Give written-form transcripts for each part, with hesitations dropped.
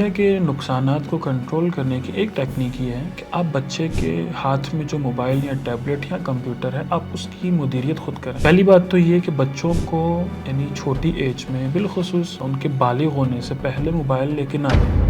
Media کے نقصانات کو کنٹرول کرنے کی ایک ٹیکنیک یہ ہے کہ آپ بچے کے ہاتھ میں جو موبائل یا ٹیبلٹ یا کمپیوٹر ہے آپ اس کی مدیریت خود کریں۔ پہلی بات تو یہ کہ بچوں کو یعنی چھوٹی ایج میں بالخصوص ان کے بالغ ہونے سے پہلے موبائل لے کے نہ دیں۔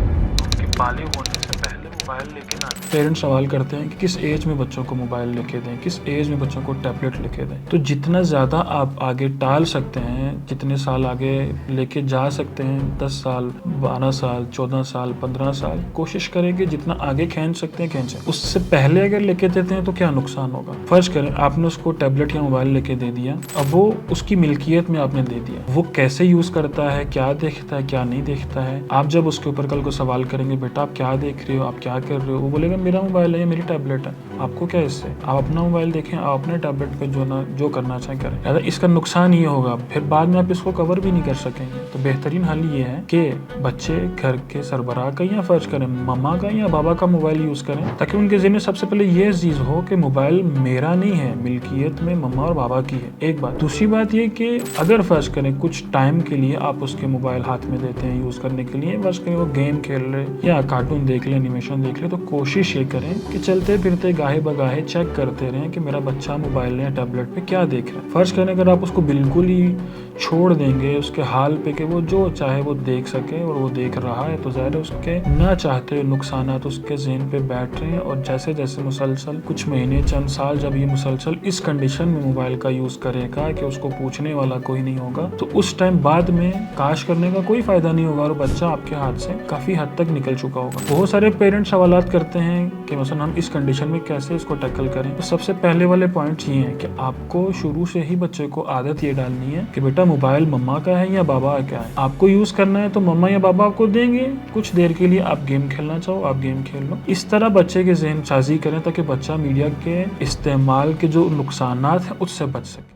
پیرنٹس سوال کرتے ہیں کہ کس ایج میں بچوں کو موبائل لے کے دیں، کس ایج میں بچوں کو ٹیبلٹ لے کے دیں۔ تو جتنا زیادہ آپ آگے ٹال سکتے ہیں، جتنے سال آگے لے کے جا سکتے ہیں، 10 سال، 12 سال، 14 سال، 15 سال، کوشش کریں کہ جتنا آگے کھینچ سکتے ہیں کھینچیں۔ اس سے پہلے اگر لے کے دیتے ہیں تو کیا نقصان ہوگا؟ فرض کریں آپ نے اس کو ٹیبلٹ یا موبائل لے کے دے دیا، اب وہ اس کی ملکیت میں آپ نے دے دیا، وہ کیسے یوز کرتا ہے، کیا دیکھتا ہے، کیا نہیں دیکھتا ہے، آپ جب اس کے اوپر کل کو سوال کریں گے بیٹا آپ کیا دیکھ رہے ہو، آپ کیا کر رہے ہو، وہ بولے گا میرا موبائل ہے یا میری ٹیبلٹ ہے، آپ کو کیا اس سے، آپ اپنا موبائل دیکھیں، آپ اپنے ٹیبلٹ پہ جو کرنا چاہیں کریں۔ لہٰذا اس کا نقصان یہ ہوگا، پھر بعد میں آپ اس کو کور بھی نہیں کر سکیں گے۔ تو بہترین حل یہ ہے کہ بچے گھر کے سربراہ کا یا فرض کریں ماما کا یا بابا کا موبائل یوز کریں، تاکہ ان کے ذہن میں سب سے پہلے یہ چیز ہو کہ موبائل میرا نہیں ہے، ملکیت میں مما اور بابا کی ہے، ایک بات۔ دوسری بات یہ کہ اگر فرض کریں کچھ ٹائم کے لیے آپ اس کے موبائل ہاتھ میں دیتے ہیں یوز کرنے کے لیے، فرض کریں وہ گیم کھیل رہے یا کارٹون دیکھ لے، انیمیشن دیکھ لے، تو کوشش یہ کریں کہ چلتے پھرتے گاہے بگاہے چیک کرتے رہیں کہ میرا بچہ موبائل یا ٹیبلٹ پہ کیا دیکھ رہا ہے۔ فرض کریں اگر آپ اس کو بالکل ہی چھوڑ دیں گے اس کے حال پہ کہ وہ جو چاہے وہ دیکھ سکے اور وہ دیکھ رہا ہے، تو ظاہر ہے اس کے نہ چاہتے نقصانات اس کے ذہن پہ بیٹھ رہے ہیں، اور جیسے جیسے مسلسل کچھ مہینے چند سال جب یہ مسلسل اس کنڈیشن میں موبائل کا یوز کرے گا کہ اس کو پوچھنے والا کوئی نہیں ہوگا، تو اس ٹائم بعد میں کاش کرنے کا کوئی فائدہ نہیں ہوگا اور بچہ آپ کے ہاتھ سے کافی حد تک نکل چکا ہوگا۔ بہت سارے پیرنٹ سوالات کرتے ہیں کہ مثلا ہم اس کنڈیشن میں کیسے اس کو ٹیکل کریں۔ تو سب سے پہلے والے پوائنٹ یہ ہیں کہ آپ کو شروع سے ہی بچے کو عادت یہ ڈالنی ہے کہ بیٹا موبائل مما کا ہے یا بابا کا ہے، آپ کو یوز کرنا ہے تو مما یا بابا آپ کو دیں گے، کچھ دیر کے لیے آپ گیم کھیلنا چاہو آپ گیم کھیل لو۔ اس طرح بچے کے ذہن سازی کریں تاکہ بچہ میڈیا کے استعمال کے جو نقصانات ہیں اس سے بچ سکے۔